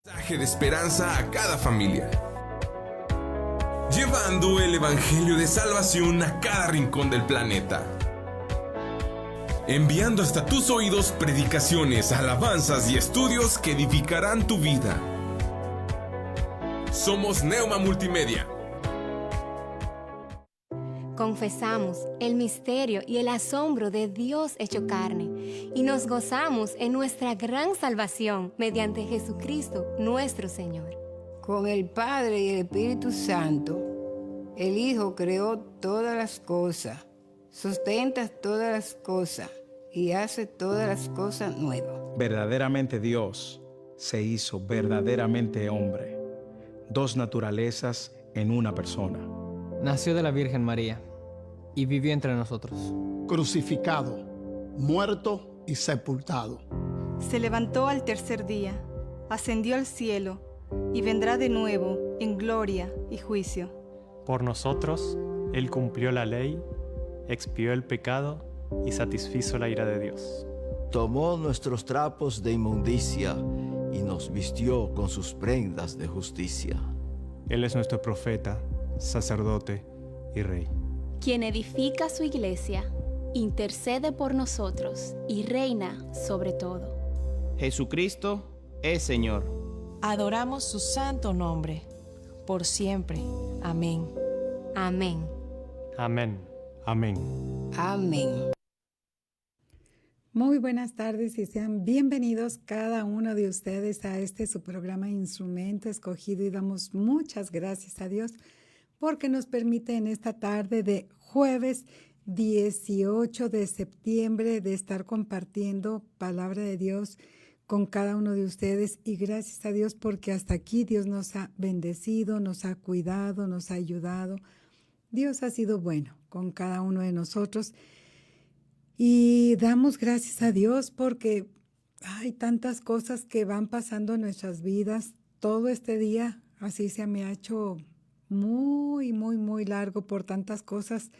Mensaje de esperanza a cada familia, llevando el evangelio de salvación a cada rincón del planeta, enviando hasta tus oídos predicaciones, alabanzas y estudios que edificarán tu vida. Somos Neuma Multimedia. Confesamos el misterio y el asombro de Dios hecho carne y nos gozamos en nuestra gran salvación mediante Jesucristo nuestro Señor. Con el Padre y el Espíritu Santo, el Hijo creó todas las cosas, sustenta todas las cosas y hace todas las cosas nuevas. Verdaderamente Dios se hizo verdaderamente hombre, dos naturalezas en una persona. Nació de la Virgen María y vivió entre nosotros. Crucificado, muerto y sepultado. Se levantó al tercer día, ascendió al cielo y vendrá de nuevo en gloria y juicio. Por nosotros, Él cumplió la ley, expió el pecado y satisfizo la ira de Dios. Tomó nuestros trapos de inmundicia y nos vistió con sus prendas de justicia. Él es nuestro profeta, sacerdote y rey. Quien edifica su iglesia, intercede por nosotros y reina sobre todo. Jesucristo es Señor. Adoramos su santo nombre, por siempre. Amén. Amén. Amén. Amén. Amén. Muy buenas tardes y sean bienvenidos cada uno de ustedes a su programa Instrumento Escogido, y damos muchas gracias a Dios porque nos permite en esta tarde de jueves 18 de septiembre de estar compartiendo palabra de Dios con cada uno de ustedes, y gracias a Dios porque hasta aquí Dios nos ha bendecido, nos ha cuidado, nos ha ayudado. Dios ha sido bueno con cada uno de nosotros. Y damos gracias a Dios porque hay tantas cosas que van pasando en nuestras vidas. Todo este día así se me ha hecho muy largo por tantas cosas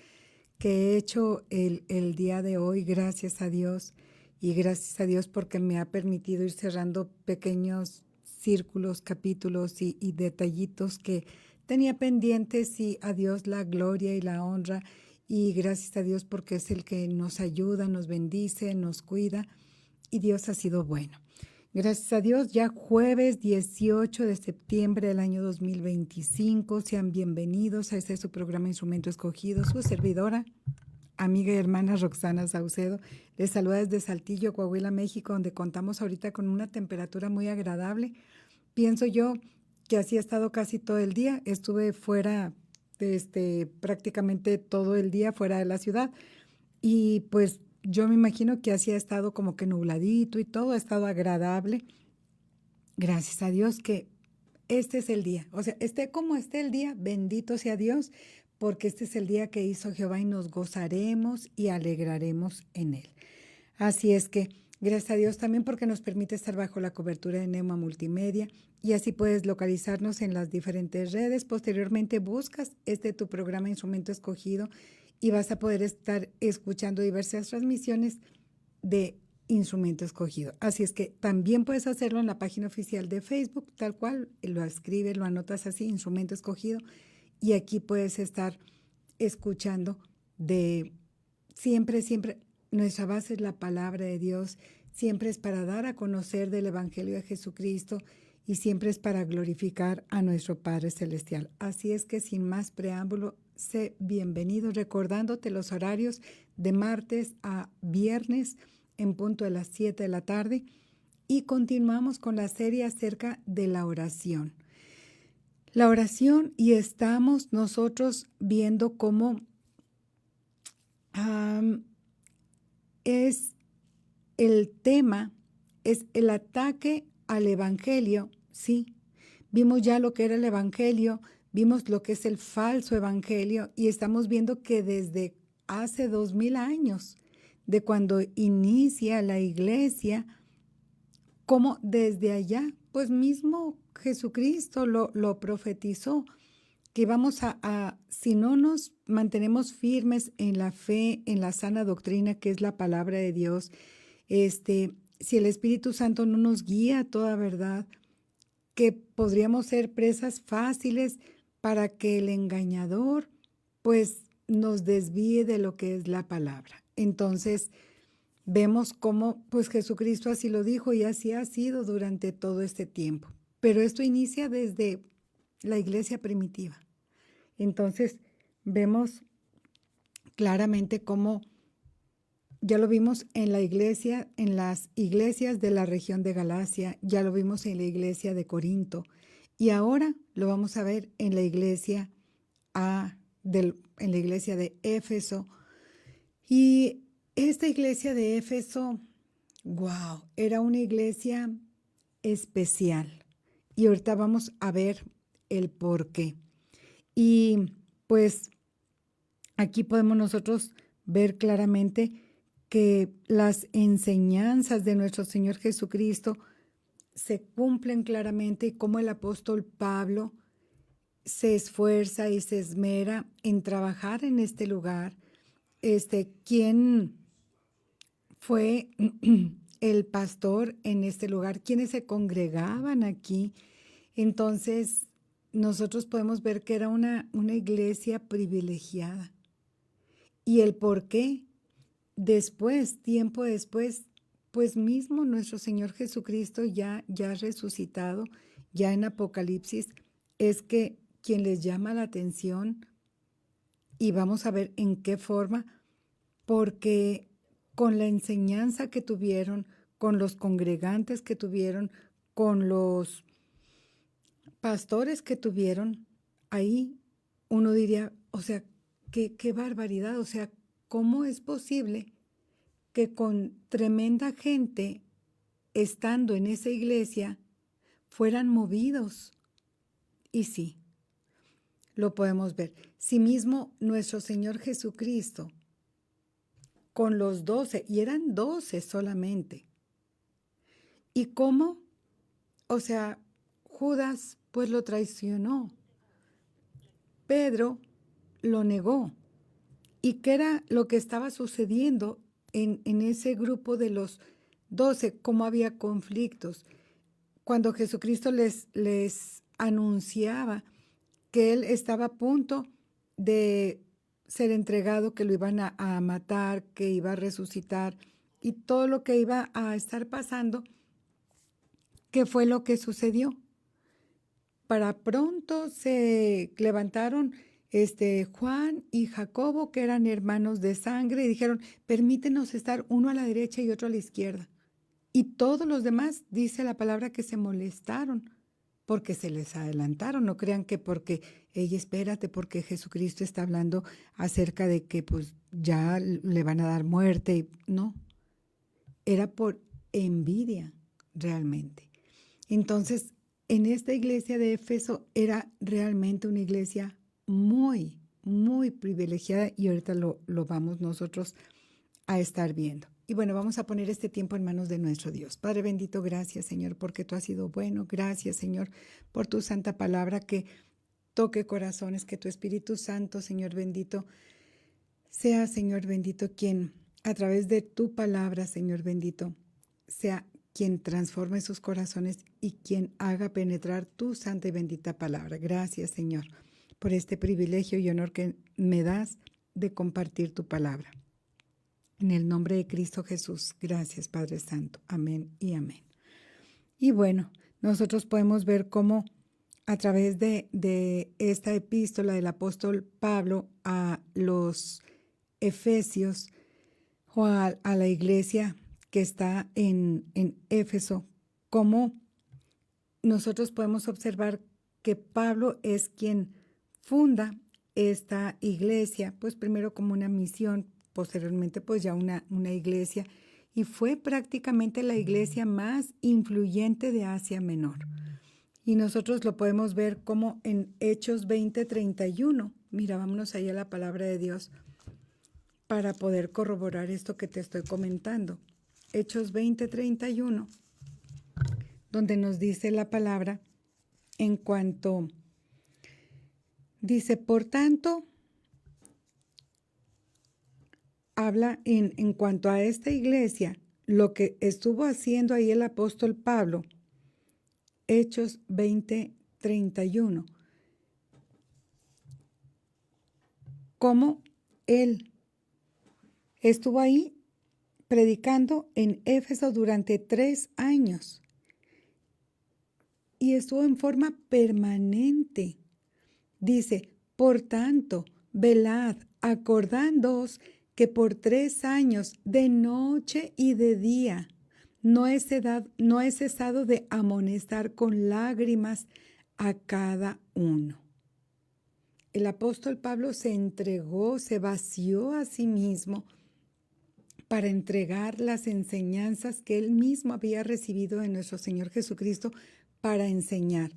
que he hecho el día de hoy. Gracias a Dios, y gracias a Dios porque me ha permitido ir cerrando pequeños círculos, capítulos y detallitos que tenía pendientes, y a Dios la gloria y la honra. Y gracias a Dios porque es el que nos ayuda, nos bendice, nos cuida, y Dios ha sido bueno. Gracias a Dios, ya jueves 18 de septiembre del año 2025. Sean bienvenidos a su programa Instrumento Escogido. Su servidora, amiga y hermana Roxana Saucedo, les saluda desde Saltillo, Coahuila, México, donde contamos ahorita con una temperatura muy agradable. Pienso yo que así ha estado casi todo el día. Estuve fuera prácticamente todo el día fuera de la ciudad, y pues yo me imagino que así ha estado como que nubladito y todo ha estado agradable. Gracias a Dios que este es el día, o sea, esté como esté el día, bendito sea Dios, porque este es el día que hizo Jehová y nos gozaremos y alegraremos en él. Así es que gracias a Dios también porque nos permite estar bajo la cobertura de Neuma Multimedia, y así puedes localizarnos en las diferentes redes. Posteriormente buscas tu programa Instrumento Escogido y vas a poder estar escuchando diversas transmisiones de Instrumento Escogido. Así es que también puedes hacerlo en la página oficial de Facebook, tal cual, lo escribes, lo anotas así, Instrumento Escogido, y aquí puedes estar escuchando de siempre. Nuestra base es la palabra de Dios, siempre es para dar a conocer del Evangelio de Jesucristo, y siempre es para glorificar a nuestro Padre Celestial. Así es que sin más preámbulo, sé bienvenido, recordándote los horarios de martes a viernes en punto de las 7 de la tarde, y continuamos con la serie acerca de la oración. La oración, y estamos nosotros viendo cómo es el tema, es el ataque al Evangelio. Sí, vimos ya lo que era el Evangelio, vimos lo que es el falso Evangelio, y estamos viendo que desde hace 2000 años, de cuando inicia la iglesia, como desde allá, pues mismo Jesucristo lo profetizó, que vamos si no nos mantenemos firmes en la fe, en la sana doctrina que es la palabra de Dios, si el Espíritu Santo no nos guía a toda verdad, que podríamos ser presas fáciles para que el engañador pues nos desvíe de lo que es la palabra. Entonces vemos cómo pues Jesucristo así lo dijo y así ha sido durante todo este tiempo. Pero esto inicia desde la iglesia primitiva. Entonces vemos claramente cómo ya lo vimos en la iglesia, en las iglesias de la región de Galacia, ya lo vimos en la iglesia de Corinto y ahora lo vamos a ver en la iglesia de Éfeso. Y esta iglesia de Éfeso, wow, era una iglesia especial. Y ahorita vamos a ver el por qué. Y pues aquí podemos nosotros ver claramente que las enseñanzas de nuestro Señor Jesucristo se cumplen claramente y cómo el apóstol Pablo se esfuerza y se esmera en trabajar en este lugar. ¿Quién fue el pastor en este lugar? ¿Quiénes se congregaban aquí? Entonces, nosotros podemos ver que era una iglesia privilegiada. ¿Y el por qué? Después, tiempo después, pues mismo nuestro Señor Jesucristo ya resucitado, ya en Apocalipsis, es que quien les llama la atención, y vamos a ver en qué forma, porque con la enseñanza que tuvieron, con los congregantes que tuvieron, con los pastores que tuvieron, ahí uno diría, o sea, qué barbaridad, o sea, ¿cómo es posible que con tremenda gente, estando en esa iglesia, fueran movidos? Y sí, lo podemos ver. Sí mismo nuestro Señor Jesucristo, con los 12, y eran 12 solamente. ¿Y cómo? O sea, Judas pues lo traicionó. Pedro lo negó. ¿Y qué era lo que estaba sucediendo en ese grupo de los 12? ¿Cómo había conflictos? Cuando Jesucristo les anunciaba que Él estaba a punto de ser entregado, que lo iban a matar, que iba a resucitar y todo lo que iba a estar pasando, ¿qué fue lo que sucedió? Para pronto se levantaron Juan y Jacobo, que eran hermanos de sangre, y dijeron, permítenos estar uno a la derecha y otro a la izquierda. Y todos los demás, dice la palabra, que se molestaron porque se les adelantaron. No crean que porque, espérate, porque Jesucristo está hablando acerca de que pues ya le van a dar muerte. No, era por envidia realmente. Entonces, en esta iglesia de Éfeso era realmente una iglesia muy, muy privilegiada y ahorita lo vamos nosotros a estar viendo. Y bueno, vamos a poner este tiempo en manos de nuestro Dios. Padre bendito, gracias, Señor, porque tú has sido bueno. Gracias, Señor, por tu santa palabra que toque corazones, que tu Espíritu Santo, Señor bendito, sea, Señor bendito, quien a través de tu palabra, Señor bendito, sea quien transforme sus corazones y quien haga penetrar tu santa y bendita palabra. Gracias, Señor, por este privilegio y honor que me das de compartir tu palabra. En el nombre de Cristo Jesús, gracias, Padre Santo. Amén y amén. Y bueno, nosotros podemos ver cómo a través de esta epístola del apóstol Pablo a los Efesios o a la iglesia que está en Éfeso, cómo nosotros podemos observar que Pablo es quien funda esta iglesia, pues primero como una misión, posteriormente pues ya una iglesia, y fue prácticamente la iglesia más influyente de Asia Menor. Y nosotros lo podemos ver como en Hechos 20:31. Mira, vámonos ahí a la palabra de Dios para poder corroborar esto que te estoy comentando. Hechos 20:31, donde nos dice la palabra en cuanto, dice, por tanto, habla en cuanto a esta iglesia, lo que estuvo haciendo ahí el apóstol Pablo, Hechos 20:31. Cómo él estuvo ahí predicando en Éfeso durante 3 años y estuvo en forma permanente. Dice, por tanto, velad, acordándoos que por 3 años, de noche y de día, no he cesado de amonestar con lágrimas a cada uno. El apóstol Pablo se entregó, se vació a sí mismo para entregar las enseñanzas que él mismo había recibido de nuestro Señor Jesucristo para enseñar.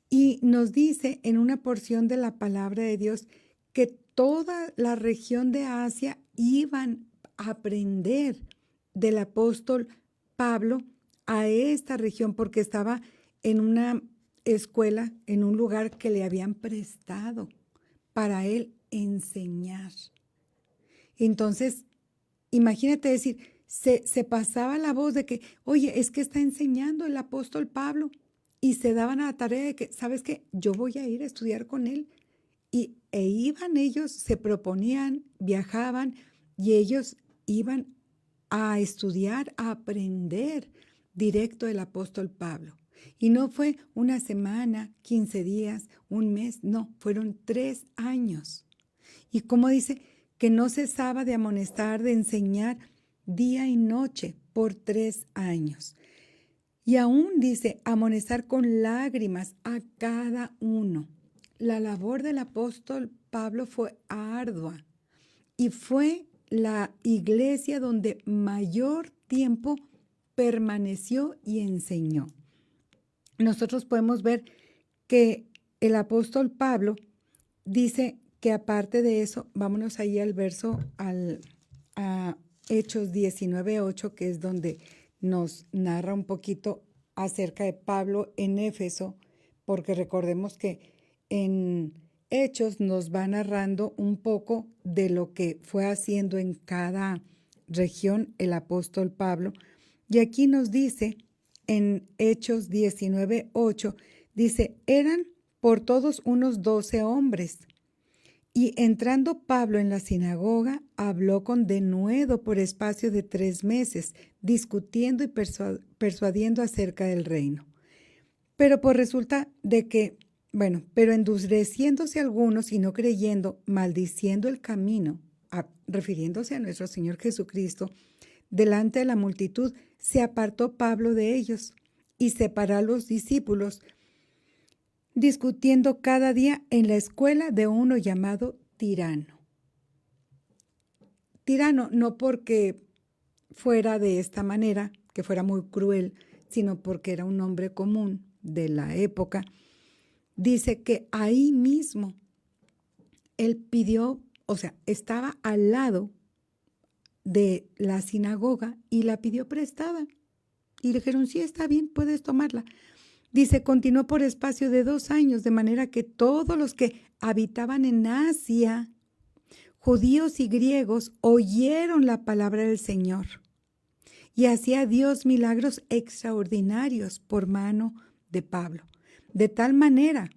Y nos dice en una porción de la palabra de Dios que toda la región de Asia iban a aprender del apóstol Pablo a esta región porque estaba en una escuela, en un lugar que le habían prestado para él enseñar. Entonces, imagínate decir, se pasaba la voz de que, oye, es que está enseñando el apóstol Pablo, y se daban a la tarea de que, ¿sabes qué? Yo voy a ir a estudiar con él. E iban ellos, se proponían, viajaban, y ellos iban a estudiar, a aprender directo del apóstol Pablo. Y no fue una semana, 15 días, un mes, no, fueron 3 años. Y como dice, que no cesaba de amonestar, de enseñar día y noche por 3 años. Y aún dice, amonestar con lágrimas a cada uno. La labor del apóstol Pablo fue ardua y fue la iglesia donde mayor tiempo permaneció y enseñó. Nosotros podemos ver que el apóstol Pablo dice que aparte de eso, vámonos ahí al verso, a Hechos 19:8, que es donde nos narra un poquito acerca de Pablo en Éfeso, porque recordemos que en Hechos nos va narrando un poco de lo que fue haciendo en cada región el apóstol Pablo. Y aquí nos dice, en Hechos 19:8, dice, eran por todos unos 12 hombres. Y entrando Pablo en la sinagoga, habló con denuedo por espacio de 3 meses, discutiendo y persuadiendo acerca del reino. Pero por resulta de que, pero endureciéndose algunos y no creyendo, maldiciendo el camino, refiriéndose a nuestro Señor Jesucristo, delante de la multitud, se apartó Pablo de ellos y separó a los discípulos, discutiendo cada día en la escuela de uno llamado Tirano. Tirano no porque fuera de esta manera, que fuera muy cruel, sino porque era un hombre común de la época. Dice que ahí mismo él pidió, estaba al lado de la sinagoga y la pidió prestada. Y le dijeron, sí, está bien, puedes tomarla. Dice, continuó por espacio de 2 años, de manera que todos los que habitaban en Asia, judíos y griegos, oyeron la palabra del Señor. Y hacía Dios milagros extraordinarios por mano de Pablo, de tal manera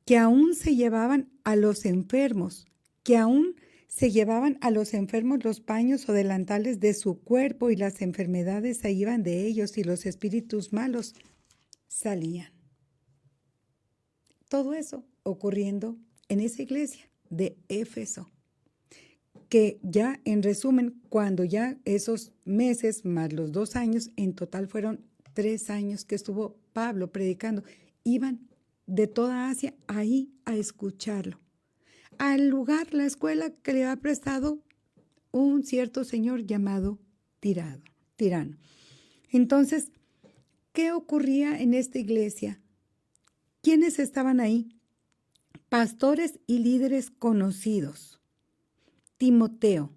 que aún se llevaban a los enfermos los paños o delantales de su cuerpo, y las enfermedades se iban de ellos y los espíritus malos salían. Todo eso ocurriendo en esa iglesia de Éfeso, que ya en resumen, cuando ya esos meses más los 2 años, en total fueron 3 años que estuvo Pablo predicando, iban de toda Asia ahí a escucharlo. Al lugar, la escuela que le había prestado un cierto señor llamado Tirano. Entonces, ¿qué ocurría en esta iglesia? ¿Quiénes estaban ahí? Pastores y líderes conocidos. Timoteo,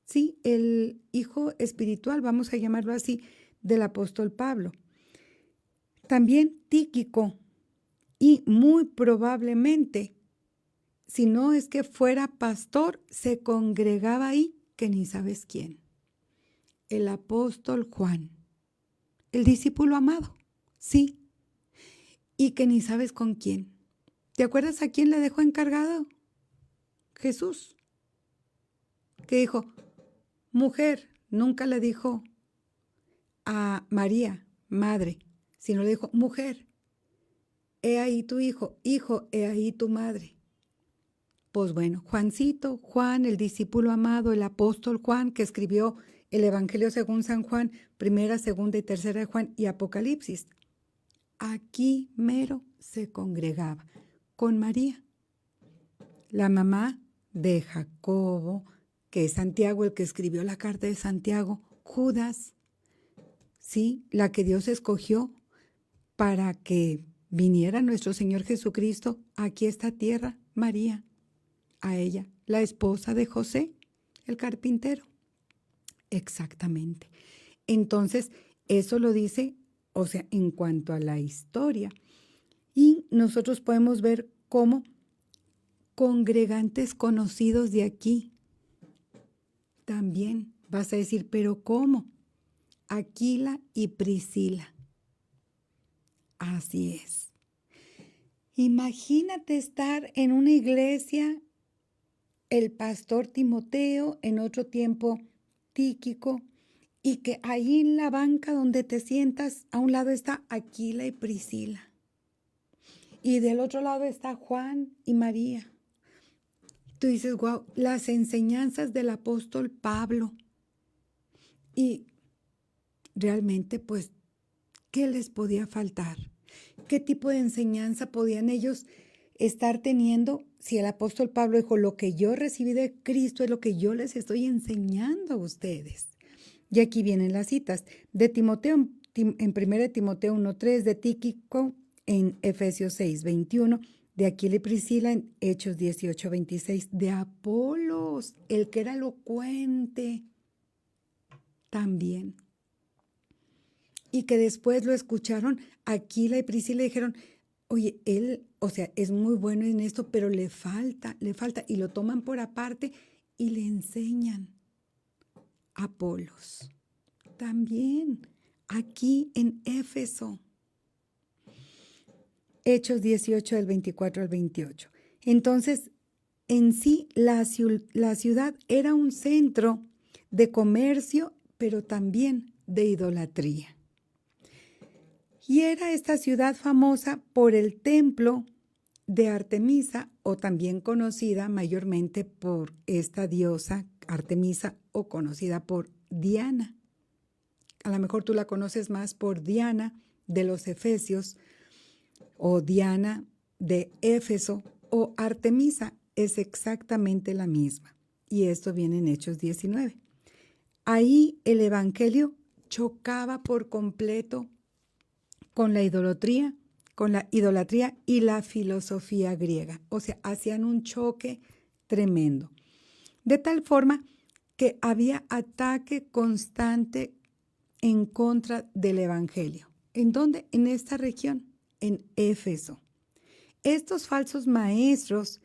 sí, el hijo espiritual, vamos a llamarlo así, del apóstol Pablo. También Tíquico, y muy probablemente, si no es que fuera pastor, se congregaba ahí, que ni sabes quién. El apóstol Juan, el discípulo amado, Sí, y que ni sabes con quién. ¿Te acuerdas a quién le dejó encargado? Jesús, que dijo, mujer, nunca le dijo a María, madre, sino le dijo, mujer, he ahí tu hijo, hijo, he ahí tu madre. Pues bueno, Juancito, Juan, el discípulo amado, el apóstol Juan, que escribió el Evangelio según San Juan, primera, segunda y tercera de Juan y Apocalipsis. Aquí mero se congregaba con María, la mamá de Jacobo, que es Santiago, el que escribió la carta de Santiago, Judas, sí, la que Dios escogió para que viniera nuestro Señor Jesucristo aquí a esta tierra, María, a ella, la esposa de José, el carpintero. Exactamente. Entonces, eso lo dice, o sea, en cuanto a la historia. Y nosotros podemos ver cómo congregantes conocidos de aquí. También vas a decir, ¿pero cómo? Aquila y Priscila. Así es. Imagínate estar en una iglesia, el pastor Timoteo, en otro tiempo Tíquico, y que ahí en la banca donde te sientas, a un lado está Aquila y Priscila. Y del otro lado está Juan y María. Tú dices, wow, las enseñanzas del apóstol Pablo. Y realmente, pues, ¿qué les podía faltar? ¿Qué tipo de enseñanza podían ellos estar teniendo si el apóstol Pablo dijo, lo que yo recibí de Cristo es lo que yo les estoy enseñando a ustedes? Y aquí vienen las citas de Timoteo en 1 Timoteo 1:3, de Tíquico en Efesios 6:21, de Aquila y Priscila en Hechos 18:26, de Apolos, el que era elocuente también. Y que después lo escucharon Aquila y Priscila y dijeron, oye, él, o sea, es muy bueno en esto, pero le falta, y lo toman por aparte y le enseñan. Apolos, también aquí en Éfeso. Hechos 18 del 24 al 28. Entonces, en sí, la ciudad era un centro de comercio, pero también de idolatría. Y era esta ciudad famosa por el templo de Artemisa, o también conocida mayormente por esta diosa Artemisa, o conocida por Diana. A lo mejor tú la conoces más por Diana de los Efesios, o Diana de Éfeso, o Artemisa, es exactamente la misma. Y esto viene en Hechos 19. Ahí el evangelio chocaba por completo con la idolatría y la filosofía griega. O sea, hacían un choque tremendo. De tal forma que había ataque constante en contra del evangelio. ¿En dónde? En esta región, en Éfeso. Estos falsos maestros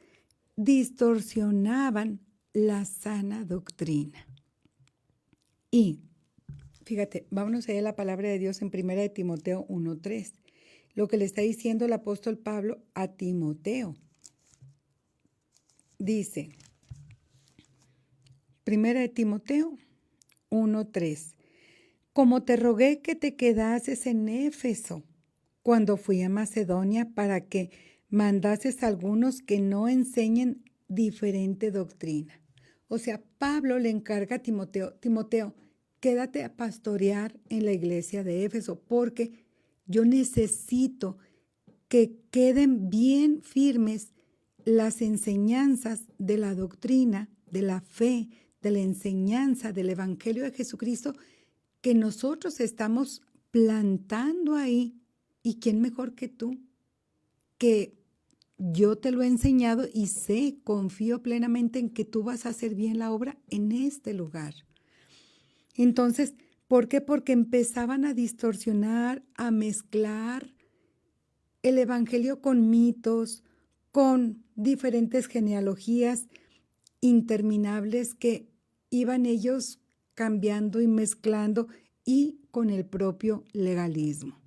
distorsionaban la sana doctrina. Y fíjate, vámonos a la palabra de Dios en 1 Timoteo 1:3. Lo que le está diciendo el apóstol Pablo a Timoteo. Dice, 1 Timoteo 1:3. Como te rogué que te quedases en Éfeso cuando fui a Macedonia para que mandases a algunos que no enseñen diferente doctrina. O sea, Pablo le encarga a Timoteo, quédate a pastorear en la iglesia de Éfeso, porque yo necesito que queden bien firmes las enseñanzas de la doctrina, de la fe, de la enseñanza del Evangelio de Jesucristo que nosotros estamos plantando ahí. ¿Y quién mejor que tú? Que yo te lo he enseñado y sé, confío plenamente en que tú vas a hacer bien la obra en este lugar. Entonces, ¿por qué? Porque empezaban a distorsionar, a mezclar el evangelio con mitos, con diferentes genealogías interminables que iban ellos cambiando y mezclando, y con el propio legalismo.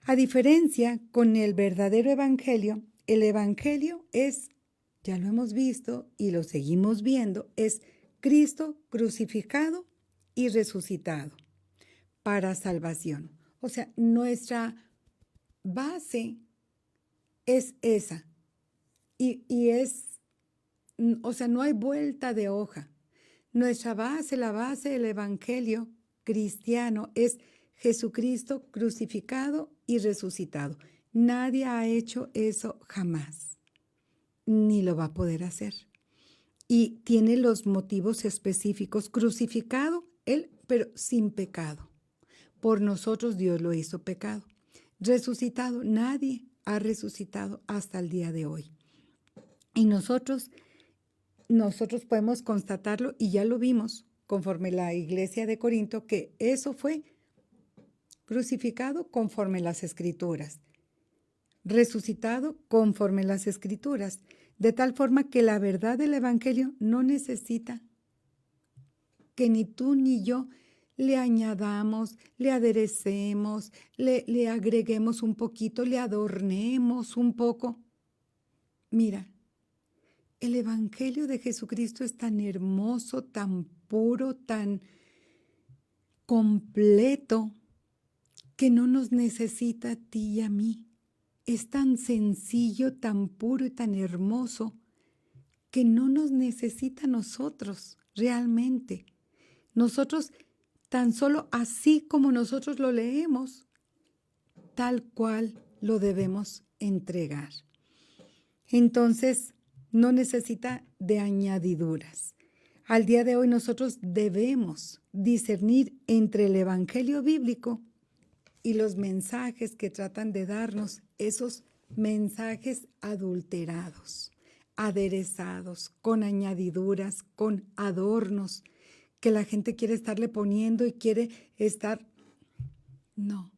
A diferencia con el verdadero evangelio, el evangelio es, ya lo hemos visto y lo seguimos viendo, es Cristo crucificado y resucitado para salvación. O sea, nuestra base es esa. Y es, o sea, no hay vuelta de hoja. Nuestra base, la base del evangelio cristiano es Jesucristo crucificado y resucitado. Nadie ha hecho eso jamás, ni lo va a poder hacer. Y tiene los motivos específicos. Crucificado, Él, pero sin pecado. Por nosotros Dios lo hizo pecado. Resucitado, nadie ha resucitado hasta el día de hoy. Y nosotros podemos constatarlo, y ya lo vimos conforme la iglesia de Corinto, que eso fue crucificado conforme las Escrituras, resucitado conforme las Escrituras, de tal forma que la verdad del Evangelio no necesita que ni tú ni yo le añadamos, le aderecemos, le agreguemos un poquito, le adornemos un poco. Mira, el Evangelio de Jesucristo es tan hermoso, tan puro, tan completo, que no nos necesita a ti y a mí. Es tan sencillo, tan puro y tan hermoso, que no nos necesita a nosotros realmente. Nosotros, tan solo así como nosotros lo leemos, tal cual lo debemos entregar. Entonces, no necesita de añadiduras. Al día de hoy nosotros debemos discernir entre el Evangelio bíblico y los mensajes que tratan de darnos, esos mensajes adulterados, aderezados, con añadiduras, con adornos, que la gente quiere estarle poniendo y quiere estar... No.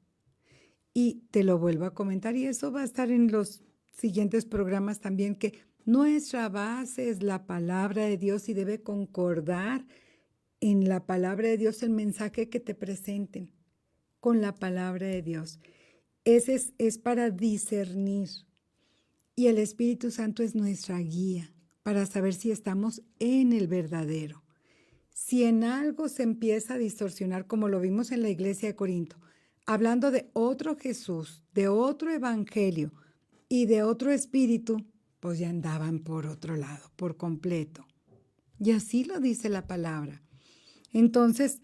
Y te lo vuelvo a comentar, y eso va a estar en los siguientes programas también, que nuestra base es la palabra de Dios y debe concordar en la palabra de Dios el mensaje que te presenten con la palabra de Dios. Ese es para discernir. Y el Espíritu Santo es nuestra guía para saber si estamos en el verdadero. Si en algo se empieza a distorsionar, como lo vimos en la iglesia de Corinto, hablando de otro Jesús, de otro evangelio y de otro espíritu, pues ya andaban por otro lado, por completo. Y así lo dice la palabra. Entonces,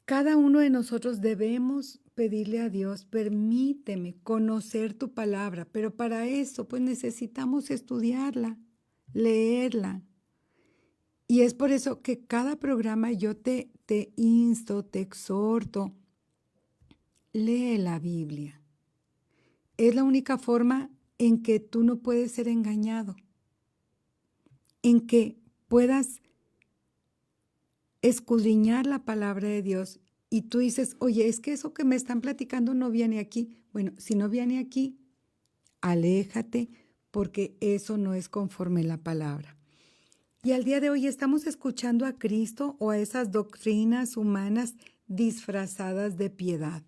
cada uno de nosotros debemos pedirle a Dios, permíteme conocer tu palabra, pero para eso pues necesitamos estudiarla, leerla. Y es por eso que cada programa yo te insto, te exhorto, lee la Biblia. Es la única forma en que tú no puedes ser engañado, en que puedas escudriñar la palabra de Dios y tú dices, oye, es que eso que me están platicando no viene aquí. Bueno, si no viene aquí, aléjate, porque eso no es conforme la palabra. Y al día de hoy estamos escuchando a Cristo o a esas doctrinas humanas disfrazadas de piedad.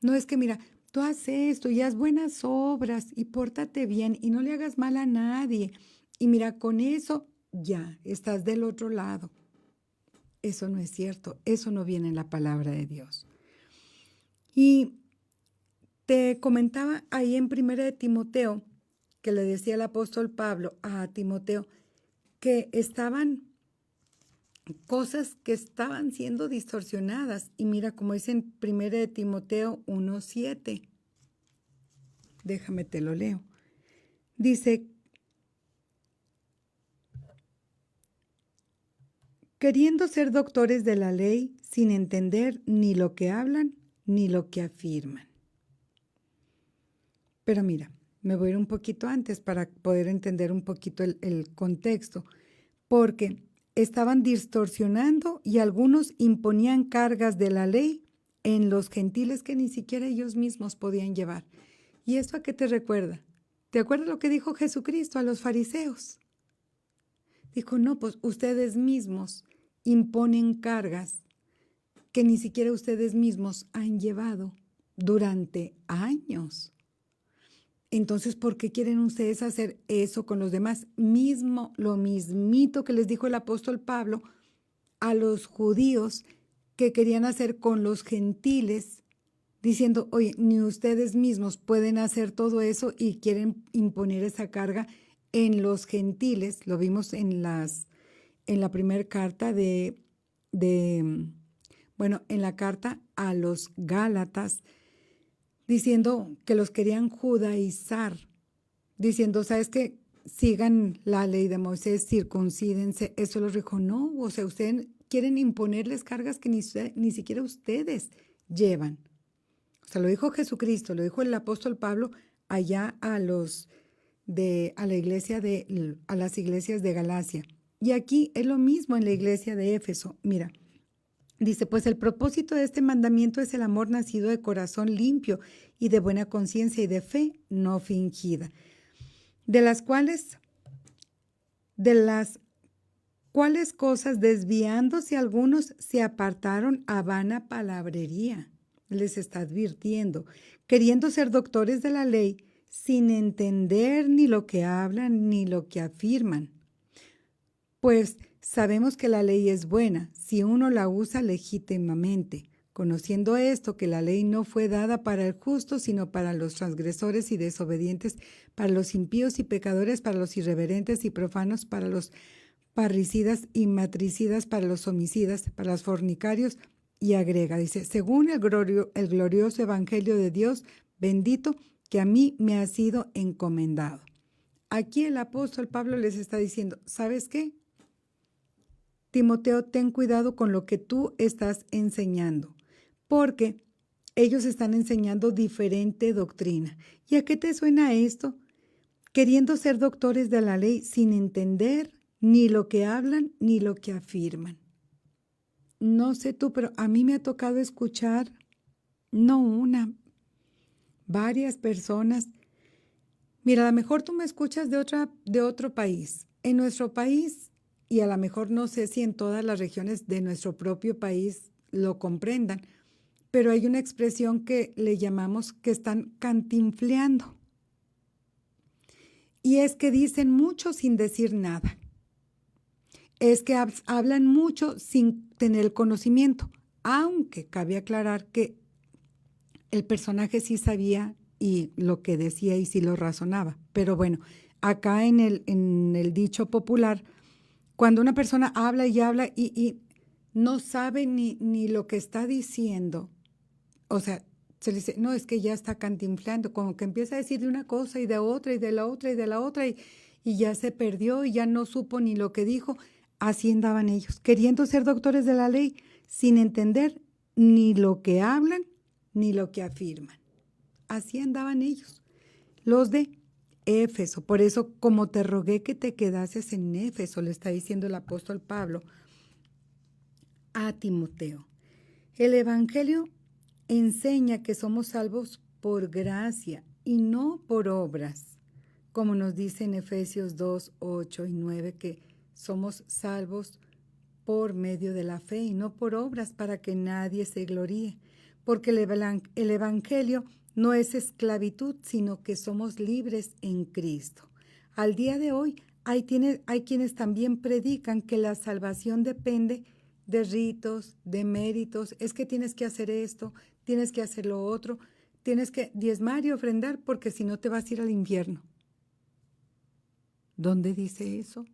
No es que, mira, tú haz esto y haz buenas obras y pórtate bien y no le hagas mal a nadie. Y mira, con eso ya estás del otro lado. Eso no es cierto, eso no viene en la palabra de Dios. Y te comentaba ahí en 1 de Timoteo, que le decía el apóstol Pablo a Timoteo, que estaban cosas que estaban siendo distorsionadas. Y mira, como dice en 1 de Timoteo 1:7. Déjame te lo leo. Dice, queriendo ser doctores de la ley sin entender ni lo que hablan ni lo que afirman. Pero mira, me voy a ir un poquito antes para poder entender un poquito el contexto, porque estaban distorsionando y algunos imponían cargas de la ley en los gentiles que ni siquiera ellos mismos podían llevar. ¿Y esto a qué te recuerda? ¿Te acuerdas lo que dijo Jesucristo a los fariseos? Dijo, no, pues ustedes mismos imponen cargas que ni siquiera ustedes mismos han llevado durante años. Entonces, ¿por qué quieren ustedes hacer eso con los demás? Lo mismito que les dijo el apóstol Pablo a los judíos que querían hacer con los gentiles, diciendo, oye, ni ustedes mismos pueden hacer todo eso y quieren imponer esa carga en los gentiles. Lo vimos en la primera carta en la carta a los Gálatas, diciendo que los querían judaizar, diciendo, ¿sabes qué? Sigan la ley de Moisés, circuncídense. Eso los dijo, no, o sea, ustedes quieren imponerles cargas que ni siquiera ustedes llevan. O sea, lo dijo Jesucristo, lo dijo el apóstol Pablo allá a las iglesias de Galacia. Y aquí es lo mismo en la iglesia de Éfeso. Mira, dice, pues el propósito de este mandamiento es el amor nacido de corazón limpio y de buena conciencia y de fe no fingida, de las cuales cosas desviándose algunos se apartaron a vana palabrería. Les está advirtiendo, queriendo ser doctores de la ley, sin entender ni lo que hablan ni lo que afirman. Pues sabemos que la ley es buena si uno la usa legítimamente, conociendo esto, que la ley no fue dada para el justo, sino para los transgresores y desobedientes, para los impíos y pecadores, para los irreverentes y profanos, para los parricidas y matricidas, para los homicidas, para los fornicarios, y agrega, dice, según el glorioso evangelio de Dios, bendito, que a mí me ha sido encomendado. Aquí el apóstol Pablo les está diciendo, ¿sabes qué? Timoteo, ten cuidado con lo que tú estás enseñando, porque ellos están enseñando diferente doctrina. ¿Y a qué te suena esto? Queriendo ser doctores de la ley sin entender ni lo que hablan ni lo que afirman. No sé tú, pero a mí me ha tocado escuchar, varias personas. Mira, a lo mejor tú me escuchas de otro país. En nuestro país, y a lo mejor no sé si en todas las regiones de nuestro propio país lo comprendan, pero hay una expresión que le llamamos que están cantinfleando. Y es que dicen mucho sin decir nada. Es que hablan mucho sin tener el conocimiento, aunque cabe aclarar que el personaje sí sabía y lo que decía y sí lo razonaba. Pero bueno, acá en el dicho popular, cuando una persona habla y no sabe ni lo que está diciendo, o sea, se le dice, no, es que ya está cantinflando, como que empieza a decir de una cosa y de otra y de la otra y de la otra y ya se perdió y ya no supo ni lo que dijo. Así andaban ellos, queriendo ser doctores de la ley, sin entender ni lo que hablan ni lo que afirman. Así andaban ellos, los de Éfeso. Por eso, como te rogué que te quedases en Éfeso, le está diciendo el apóstol Pablo a Timoteo. El Evangelio enseña que somos salvos por gracia y no por obras, como nos dice en Efesios 2, 8 y 9, que somos salvos por medio de la fe y no por obras para que nadie se gloríe, porque el Evangelio no es esclavitud, sino que somos libres en Cristo. Al día de hoy hay quienes también predican que la salvación depende de ritos, de méritos, es que tienes que hacer esto, tienes que hacer lo otro, tienes que diezmar y ofrendar porque si no te vas a ir al infierno. ¿Dónde dice eso?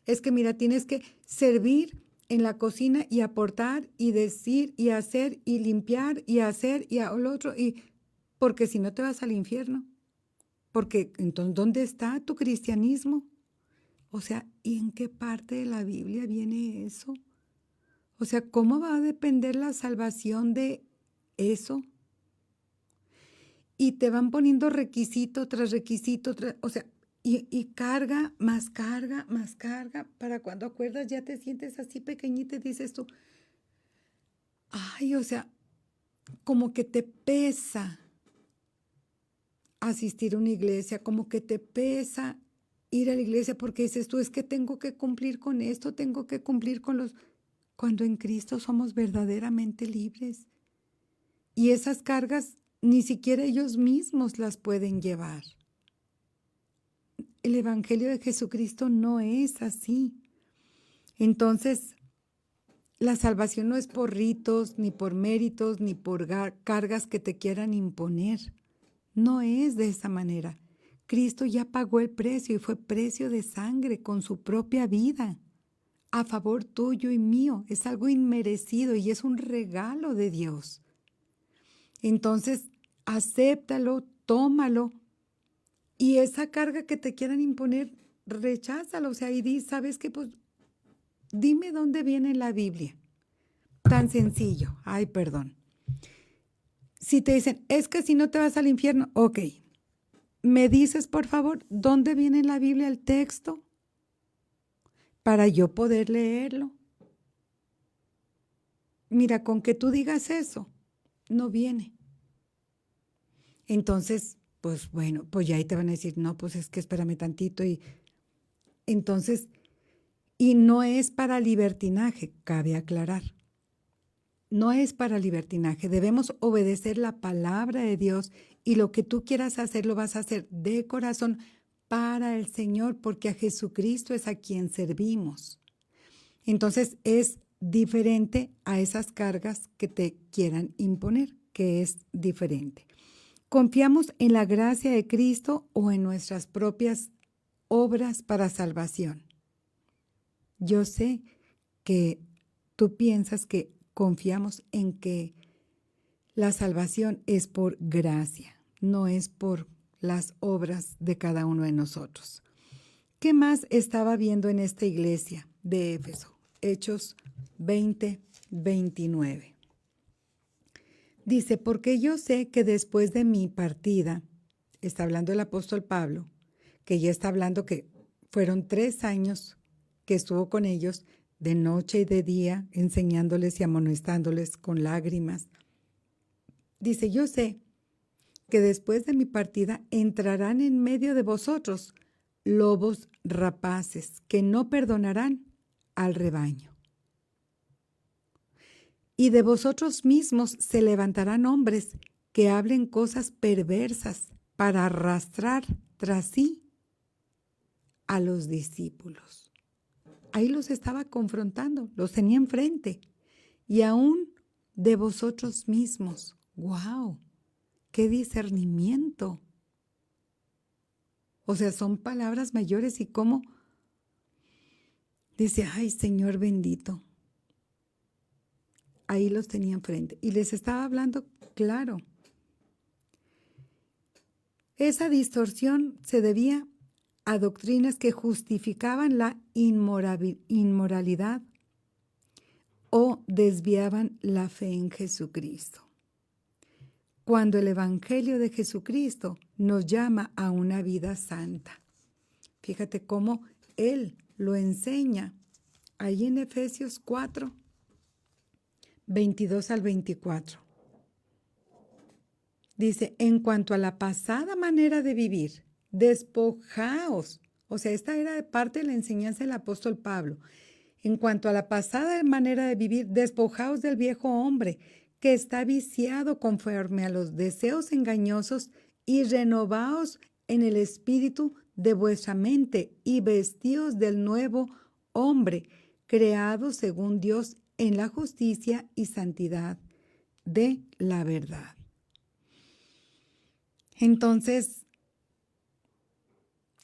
Es que mira, tienes que servir en la cocina y aportar y decir y hacer y limpiar y hacer y lo otro, porque si no te vas al infierno. Porque entonces, ¿dónde está tu cristianismo? O sea, ¿y en qué parte de la Biblia viene eso? O sea, ¿cómo va a depender la salvación de eso? Y te van poniendo requisito tras requisito, o sea, y carga, más carga, más carga, para cuando acuerdas ya te sientes así pequeñita y dices tú, ay, o sea, como que te pesa asistir a una iglesia, como que te pesa ir a la iglesia porque dices tú, es que tengo que cumplir con esto, tengo que cumplir con cuando en Cristo somos verdaderamente libres. Y esas cargas ni siquiera ellos mismos las pueden llevar. El Evangelio de Jesucristo no es así. Entonces, la salvación no es por ritos, ni por méritos, ni por cargas que te quieran imponer. No es de esa manera. Cristo ya pagó el precio y fue precio de sangre con su propia vida a favor tuyo y mío. Es algo inmerecido y es un regalo de Dios. Entonces, acéptalo, tómalo, y esa carga que te quieran imponer, recházalo. O sea, y di, ¿sabes qué? Pues dime dónde viene en la Biblia. Tan sencillo. Ay, perdón. Si te dicen, es que si no te vas al infierno, ok. ¿Me dices, por favor, dónde viene en la Biblia el texto para yo poder leerlo? Mira, con que tú digas eso, no viene. Entonces, pues bueno, pues ya ahí te van a decir, no, pues es que espérame tantito. Y entonces, y no es para libertinaje, cabe aclarar. No es para libertinaje, debemos obedecer la palabra de Dios y lo que tú quieras hacer lo vas a hacer de corazón para el Señor, porque a Jesucristo es a quien servimos. Entonces es diferente a esas cargas que te quieran imponer, que es diferente. ¿Confiamos en la gracia de Cristo o en nuestras propias obras para salvación? Yo sé que tú piensas que confiamos en que la salvación es por gracia, no es por las obras de cada uno de nosotros. ¿Qué más estaba viendo en esta iglesia de Éfeso? Hechos 20, 29. Dice, porque yo sé que después de mi partida, está hablando el apóstol Pablo, que ya está hablando que fueron 3 años que estuvo con ellos, de noche y de día, enseñándoles y amonestándoles con lágrimas. Dice, yo sé que después de mi partida entrarán en medio de vosotros lobos rapaces que no perdonarán al rebaño. Y de vosotros mismos se levantarán hombres que hablen cosas perversas para arrastrar tras sí a los discípulos. Ahí los estaba confrontando, los tenía enfrente. Y aún de vosotros mismos. ¡Wow! ¡Qué discernimiento! O sea, son palabras mayores y cómo dice, ay, Señor bendito. Ahí los tenía enfrente. Y les estaba hablando claro. Esa distorsión se debía a doctrinas que justificaban la inmoralidad o desviaban la fe en Jesucristo. Cuando el Evangelio de Jesucristo nos llama a una vida santa. Fíjate cómo Él lo enseña ahí en Efesios 4, 22 al 24. Dice, en cuanto a la pasada manera de vivir, despojaos. O sea, esta era parte de la enseñanza del apóstol Pablo. En cuanto a la pasada manera de vivir, despojaos del viejo hombre que está viciado conforme a los deseos engañosos y renovaos en el espíritu de vuestra mente y vestíos del nuevo hombre, creado según Dios en la justicia y santidad de la verdad. Entonces,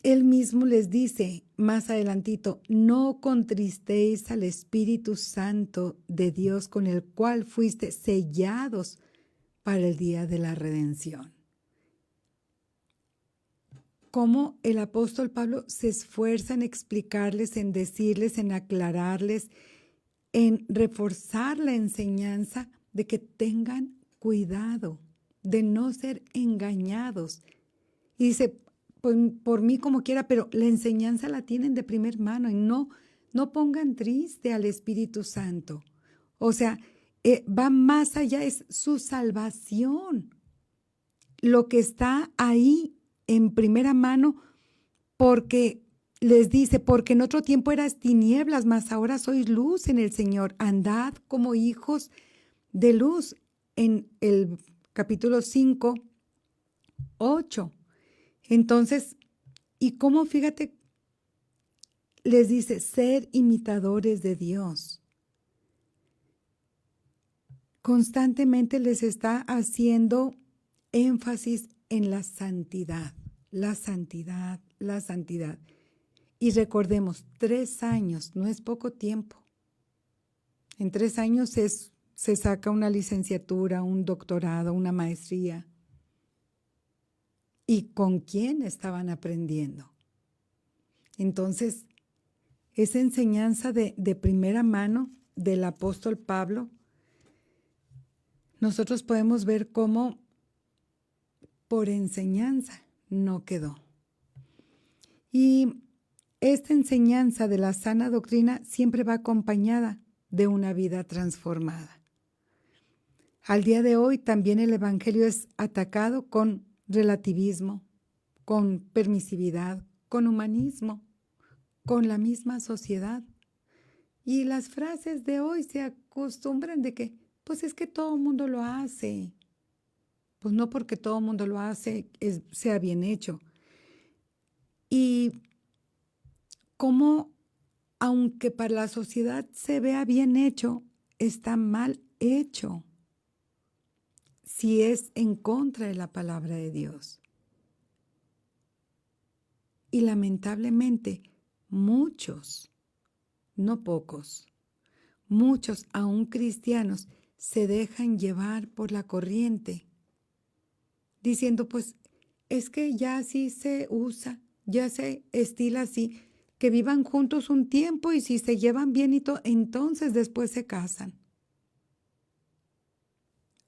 Él mismo les dice más adelantito, no contristéis al Espíritu Santo de Dios con el cual fuiste sellados para el día de la redención. Cómo el apóstol Pablo se esfuerza en explicarles, en decirles, en aclararles, en reforzar la enseñanza de que tengan cuidado, de no ser engañados. Y dice, por mí como quiera, pero la enseñanza la tienen de primer mano y no pongan triste al Espíritu Santo. O sea, va más allá, es su salvación. Lo que está ahí en primera mano, porque les dice, porque en otro tiempo eras tinieblas, mas ahora sois luz en el Señor. Andad como hijos de luz. en el capítulo 5, 8. Entonces, ¿y cómo? Fíjate, les dice, ser imitadores de Dios. Constantemente les está haciendo énfasis en la santidad, la santidad, la santidad. Y recordemos, 3 años no es poco tiempo. En 3 años se saca una licenciatura, un doctorado, una maestría. ¿Y con quién estaban aprendiendo? Entonces, esa enseñanza de primera mano del apóstol Pablo, nosotros podemos ver cómo por enseñanza no quedó. Y esta enseñanza de la sana doctrina siempre va acompañada de una vida transformada. Al día de hoy también el evangelio es atacado con relativismo, con permisividad, con humanismo, con la misma sociedad. Y las frases de hoy se acostumbran de que, pues es que todo el mundo lo hace. Pues no porque todo el mundo lo hace sea bien hecho. Y como, aunque para la sociedad se vea bien hecho, está mal hecho si es en contra de la palabra de Dios. Y lamentablemente, muchos, no pocos, muchos aún cristianos se dejan llevar por la corriente, diciendo, pues, es que ya así se usa, ya se estila así, que vivan juntos un tiempo y si se llevan bien y todo, entonces después se casan.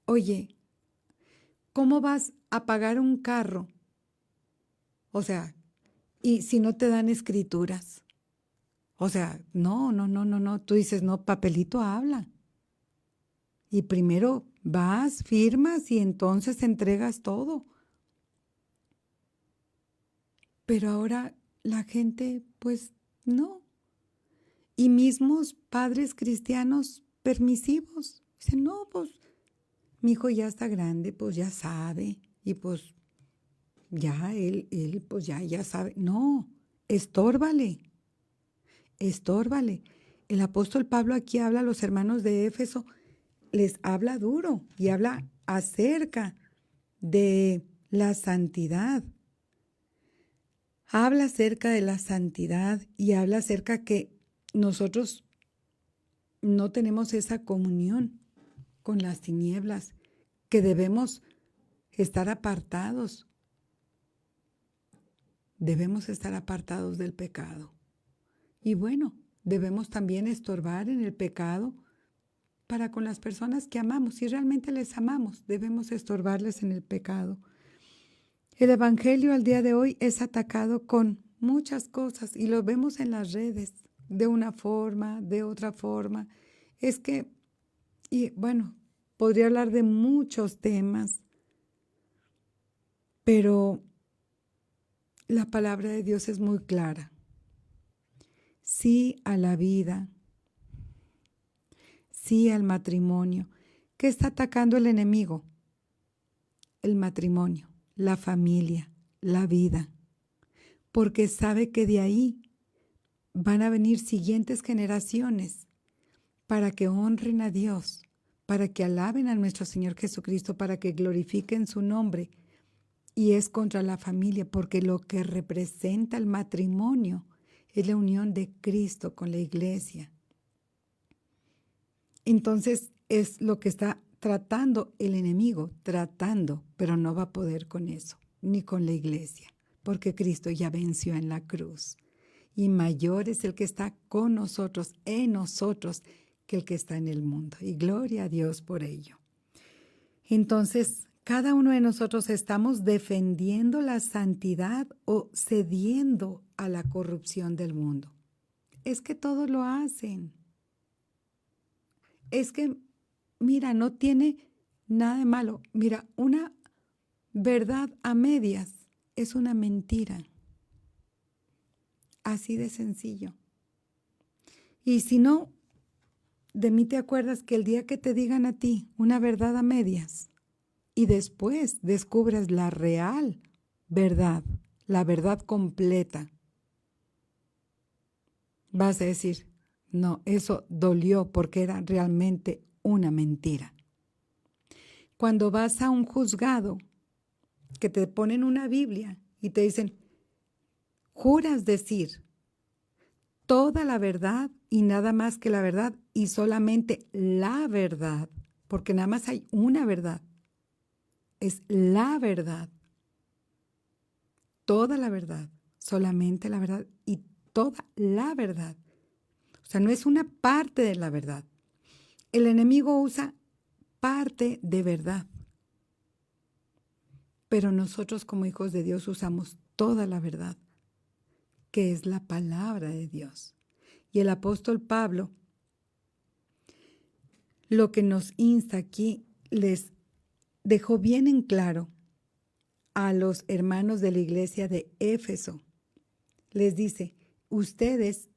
Oye, ¿cómo vas a pagar un carro? O sea, y si no te dan escrituras. O sea, no. Tú dices, no, papelito habla. Y primero vas, firmas y entonces entregas todo. Pero ahora la gente, pues no. Y mismos padres cristianos permisivos. Dicen, no, pues mi hijo ya está grande, pues ya sabe. Y pues ya él pues ya sabe. No, estórbale. El apóstol Pablo aquí habla a los hermanos de Éfeso, les habla duro y habla acerca de la santidad. Habla acerca de la santidad y habla acerca que nosotros no tenemos esa comunión con las tinieblas, que debemos estar apartados. Debemos estar apartados del pecado. Y bueno, debemos también estorbar en el pecado para con las personas que amamos. Si realmente les amamos, debemos estorbarles en el pecado. El evangelio al día de hoy es atacado con muchas cosas y lo vemos en las redes, de una forma, de otra forma. Es que, y bueno, podría hablar de muchos temas, pero la palabra de Dios es muy clara. Sí a la vida, sí al matrimonio. ¿Qué está atacando el enemigo? El matrimonio, la familia, la vida, porque sabe que de ahí van a venir siguientes generaciones para que honren a Dios, para que alaben a nuestro Señor Jesucristo, para que glorifiquen su nombre. Y es contra la familia, porque lo que representa el matrimonio es la unión de Cristo con la iglesia. Entonces es lo que está tratando el enemigo, pero no va a poder con eso, ni con la iglesia, porque Cristo ya venció en la cruz. Y mayor es el que está con nosotros, en nosotros, que el que está en el mundo. Y gloria a Dios por ello. Entonces, cada uno de nosotros estamos defendiendo la santidad o cediendo a la corrupción del mundo. Es que todos lo hacen. Es que, mira, no tiene nada de malo. Mira, una verdad a medias es una mentira. Así de sencillo. Y si no, de mí te acuerdas que el día que te digan a ti una verdad a medias y después descubras la real verdad, la verdad completa, vas a decir, no, eso dolió porque era realmente una mentira. Cuando vas a un juzgado, que te ponen una Biblia y te dicen, juras decir toda la verdad y nada más que la verdad y solamente la verdad, porque nada más hay una verdad, es la verdad, toda la verdad, solamente la verdad y toda la verdad. O sea, no es una parte de la verdad. El enemigo usa parte de verdad, pero nosotros como hijos de Dios usamos toda la verdad, que es la palabra de Dios. Y el apóstol Pablo lo que nos insta aquí les dejó bien en claro a los hermanos de la iglesia de Éfeso. Les dice, ustedes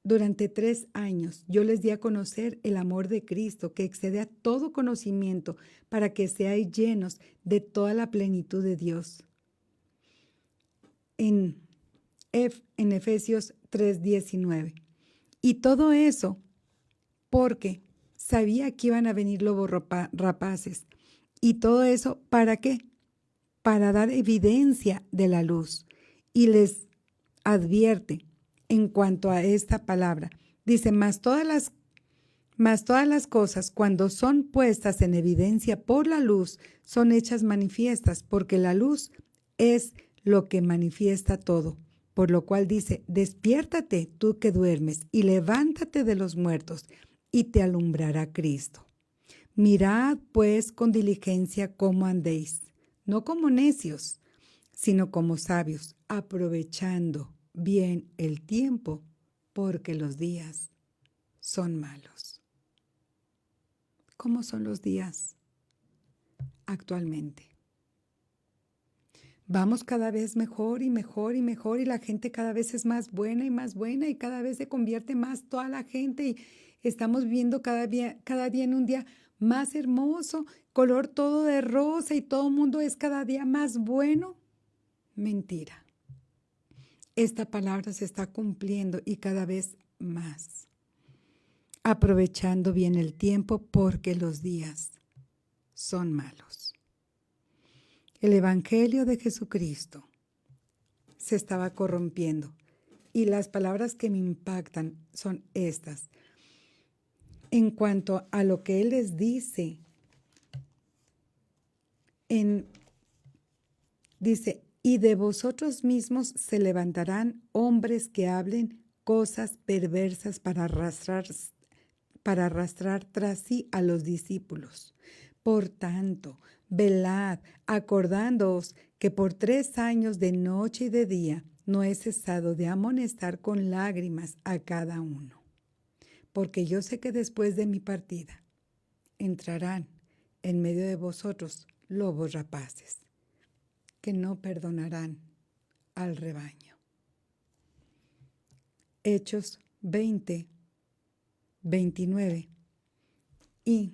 durante 3 años yo les di a conocer el amor de Cristo que excede a todo conocimiento para que seáis llenos de toda la plenitud de Dios. En Efesios 3:19. Y todo eso porque sabía que iban a venir lobos rapaces. Y todo eso, ¿para qué? Para dar evidencia de la luz. Y les advierte en cuanto a esta palabra. Dice, mas todas las cosas, cuando son puestas en evidencia por la luz, son hechas manifiestas, porque la luz es lo que manifiesta todo. Por lo cual dice, despiértate tú que duermes y levántate de los muertos y te alumbrará Cristo. Mirad pues con diligencia cómo andéis, no como necios, sino como sabios, aprovechando bien el tiempo, porque los días son malos. ¿Cómo son los días actualmente? Vamos cada vez mejor y mejor y mejor y la gente cada vez es más buena y cada vez se convierte más toda la gente y estamos viviendo cada día en un día más hermoso, color todo de rosa y todo el mundo es cada día más bueno. Mentira. Esta palabra se está cumpliendo y cada vez más. Aprovechando bien el tiempo porque los días son malos. El Evangelio de Jesucristo se estaba corrompiendo y las palabras que me impactan son estas. En cuanto a lo que Él les dice, dice, y de vosotros mismos se levantarán hombres que hablen cosas perversas para arrastrar tras sí a los discípulos. Por tanto, velad, acordándoos que por 3 años de noche y de día no he cesado de amonestar con lágrimas a cada uno. Porque yo sé que después de mi partida entrarán en medio de vosotros lobos rapaces, que no perdonarán al rebaño. Hechos 20:29. Y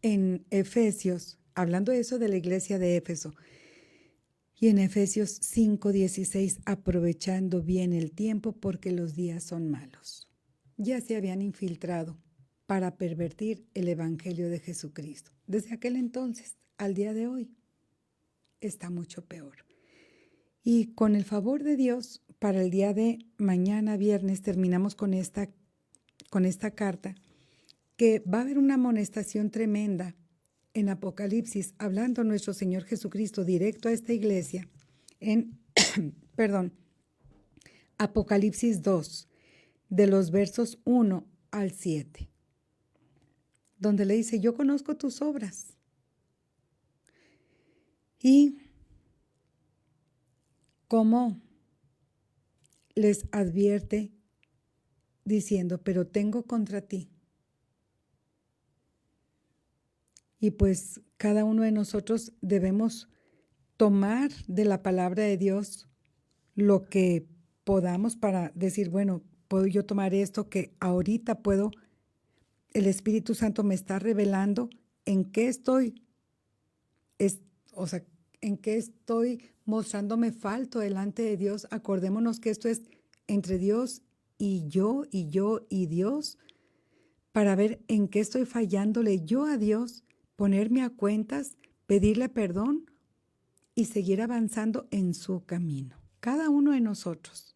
en Efesios, hablando de eso de la iglesia de Éfeso, y en Efesios 5:16, aprovechando bien el tiempo porque los días son malos. Ya se habían infiltrado para pervertir el Evangelio de Jesucristo. Desde aquel entonces al día de hoy está mucho peor. Y con el favor de Dios, para el día de mañana, viernes, terminamos con esta carta, que va a haber una amonestación tremenda en Apocalipsis, hablando nuestro Señor Jesucristo directo a esta iglesia, en, Apocalipsis 2, de los versos 1 al 7, donde le dice, yo conozco tus obras. Y cómo les advierte diciendo, pero tengo contra ti. Y pues cada uno de nosotros debemos tomar de la palabra de Dios lo que podamos para decir, bueno, puedo yo tomar esto que ahorita el Espíritu Santo me está revelando en qué estoy, en qué estoy mostrándome falto delante de Dios. Acordémonos que esto es entre Dios y yo y Dios, para ver en qué estoy fallándole yo a Dios, ponerme a cuentas, pedirle perdón y seguir avanzando en su camino. Cada uno de nosotros.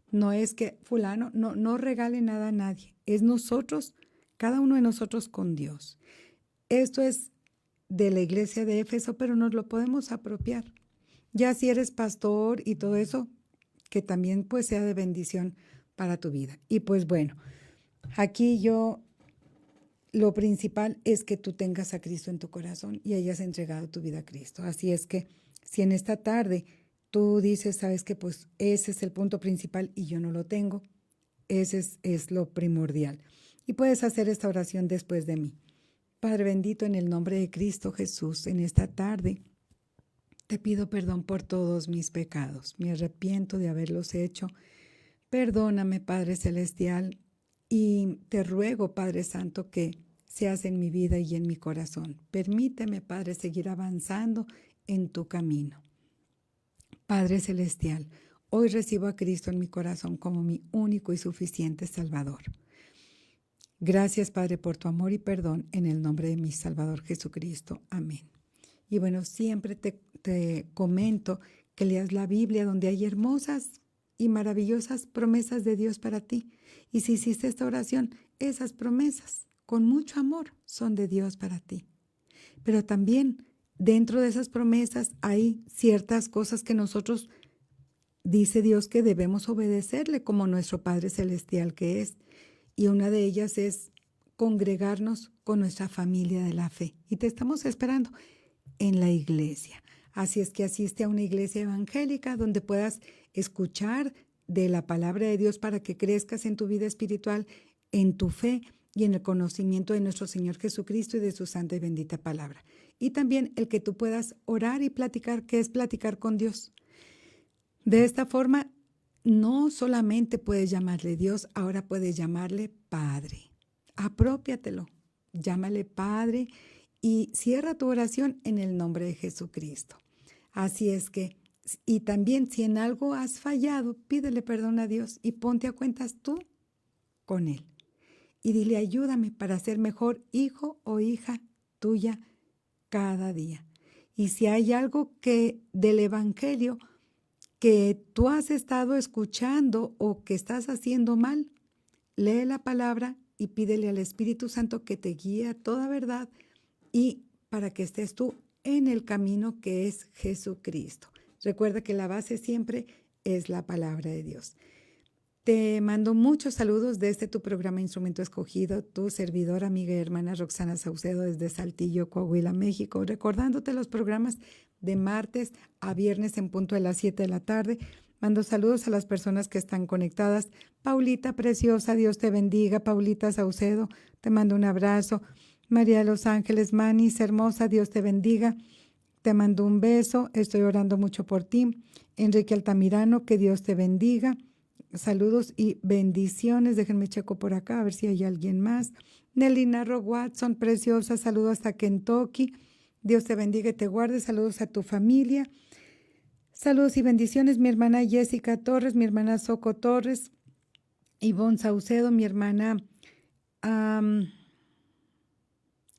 No es que fulano no regale nada a nadie. Es nosotros, cada uno de nosotros con Dios. Esto es de la iglesia de Éfeso, pero nos lo podemos apropiar. Ya si eres pastor y todo eso, que también pues sea de bendición para tu vida. Y pues bueno, aquí lo principal es que tú tengas a Cristo en tu corazón y hayas entregado tu vida a Cristo. Así es que si en esta tarde tú dices, sabes que pues ese es el punto principal y yo no lo tengo, ese es lo primordial. Y puedes hacer esta oración después de mí. Padre bendito, en el nombre de Cristo Jesús, en esta tarde te pido perdón por todos mis pecados. Me arrepiento de haberlos hecho. Perdóname, Padre Celestial, y te ruego, Padre Santo, que seas en mi vida y en mi corazón. Permíteme, Padre, seguir avanzando en tu camino. Padre Celestial, hoy recibo a Cristo en mi corazón como mi único y suficiente Salvador. Gracias, Padre, por tu amor y perdón en el nombre de mi Salvador Jesucristo. Amén. Y bueno, siempre te comento que leas la Biblia, donde hay hermosas y maravillosas promesas de Dios para ti. Y si hiciste esta oración, esas promesas, con mucho amor, son de Dios para ti. Pero también dentro de esas promesas hay ciertas cosas que nosotros, dice Dios, que debemos obedecerle como nuestro Padre Celestial que es. Y una de ellas es congregarnos con nuestra familia de la fe. Y te estamos esperando en la iglesia. Así es que asiste a una iglesia evangélica donde puedas escuchar de la palabra de Dios para que crezcas en tu vida espiritual, en tu fe y en el conocimiento de nuestro Señor Jesucristo y de su santa y bendita palabra. Y también el que tú puedas orar y platicar, que es platicar con Dios. De esta forma, no solamente puedes llamarle Dios, ahora puedes llamarle Padre. Apropiatelo, llámale Padre y cierra tu oración en el nombre de Jesucristo. Así es que, y también si en algo has fallado, pídele perdón a Dios y ponte a cuentas tú con Él. Y dile, ayúdame para ser mejor hijo o hija tuya cada día. Y si hay algo que del Evangelio que tú has estado escuchando o que estás haciendo mal, lee la palabra y pídele al Espíritu Santo que te guíe a toda verdad y para que estés tú en el camino que es Jesucristo. Recuerda que la base siempre es la palabra de Dios. Te mando muchos saludos desde tu programa Instrumento Escogido, tu servidora, amiga y hermana Roxana Saucedo desde Saltillo, Coahuila, México, recordándote los programas de martes a viernes en punto de las 7 de la tarde. Mando saludos a las personas que están conectadas. Paulita preciosa, Dios te bendiga. Paulita Saucedo, te mando un abrazo. María de los Ángeles, Manis, hermosa, Dios te bendiga. Te mando un beso, estoy orando mucho por ti. Enrique Altamirano, que Dios te bendiga. Saludos y bendiciones. Déjenme checo por acá a ver si hay alguien más. Nelly Narro Watson, preciosa, saludos hasta Kentucky. Dios te bendiga y te guarde. Saludos a tu familia. Saludos y bendiciones. Mi hermana Jessica Torres, mi hermana Soco Torres, Ivonne Saucedo, mi hermana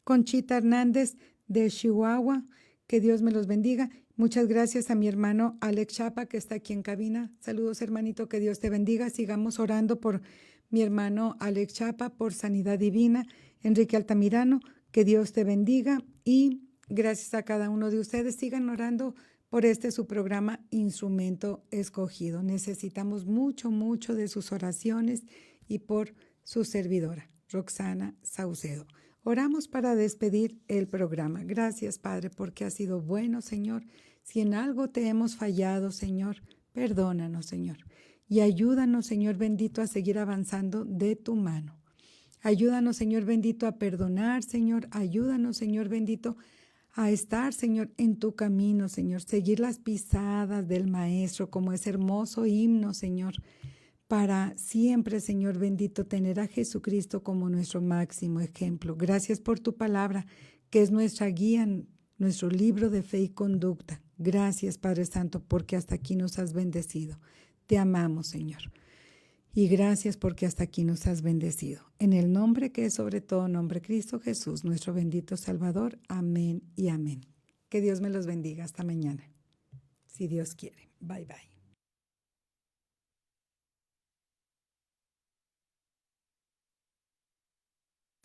Conchita Hernández de Chihuahua. Que Dios me los bendiga. Muchas gracias a mi hermano Alex Chapa, que está aquí en cabina. Saludos, hermanito, que Dios te bendiga. Sigamos orando por mi hermano Alex Chapa, por sanidad divina. Enrique Altamirano, que Dios te bendiga. Y gracias a cada uno de ustedes. Sigan orando por su programa Instrumento Escogido. Necesitamos mucho, mucho de sus oraciones y por su servidora, Roxana Saucedo. Oramos para despedir el programa. Gracias, Padre, porque has sido bueno, Señor. Si en algo te hemos fallado, Señor, perdónanos, Señor. Y ayúdanos, Señor bendito, a seguir avanzando de tu mano. Ayúdanos, Señor bendito, a perdonar, Señor. Ayúdanos, Señor bendito, a estar, Señor, en tu camino, Señor. Seguir las pisadas del Maestro como ese hermoso himno, Señor. para siempre, Señor bendito, tener a Jesucristo como nuestro máximo ejemplo. Gracias por tu palabra, que es nuestra guía, nuestro libro de fe y conducta. Gracias, Padre Santo, porque hasta aquí nos has bendecido. Te amamos, Señor. Y gracias porque hasta aquí nos has bendecido. En el nombre que es sobre todo nombre, Cristo Jesús, nuestro bendito Salvador. Amén y amén. Que Dios me los bendiga. Hasta mañana, si Dios quiere. Bye, bye.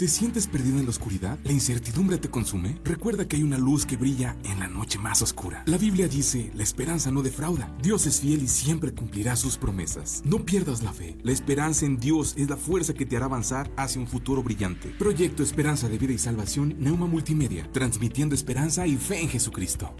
¿Te sientes perdido en la oscuridad? ¿La incertidumbre te consume? Recuerda que hay una luz que brilla en la noche más oscura. La Biblia dice, la esperanza no defrauda. Dios es fiel y siempre cumplirá sus promesas. No pierdas la fe. La esperanza en Dios es la fuerza que te hará avanzar hacia un futuro brillante. Proyecto Esperanza de Vida y Salvación, Neuma Multimedia, transmitiendo esperanza y fe en Jesucristo.